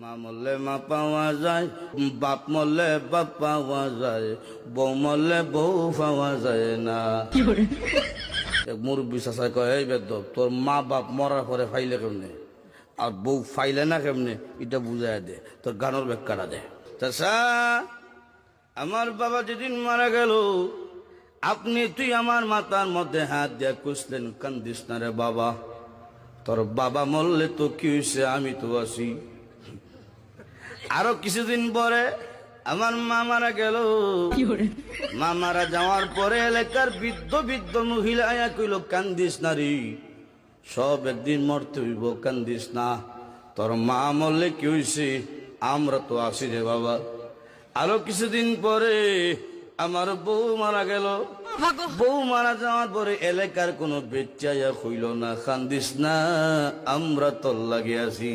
মা মরলে মা পাওয়া যায়, বাপ মরলে বাপ পাওয়া যায়, বউ মরলে বউ পাওয়া যায় না। মুরব্বী চাষা কয়, এই বেদব, তোর মা বাপ মরার পরে ফাইলে কেমনে আর বউ ফাইলে না কেমনে, এটা বুঝাই দে, তোর গানের ব্যাখ্যাটা দে। চাষা, আমার বাবা যেদিন মারা গেল, তুই আমার মাথার মধ্যে হাত দিয়ে কুসলেন, কান্দিস না রে বাবা, তোর বাবা মরলে তো কি হয়েছে, আমি তো আছি। আরো কিছুদিন পরে আমার মা মারা গেল। মা মারা যাওয়ার পরে এলাকার বৃদ্ধ বৃদ্ধ মহিলা আয়া কইল, কান্দিস না রে, সব একদিন মরতে হইব, কান্দিস না, তোর মা মরলে কি হয়েছে, আমরা তো আছি রে বাবা। আরো কিছুদিন পরে আমার বউ মারা গেল। বউ মারা যাওয়ার পরে এলাকার কোনো বেচাইয়া হইল না, কান্দিস না, আমরা তোর লাগে আছি।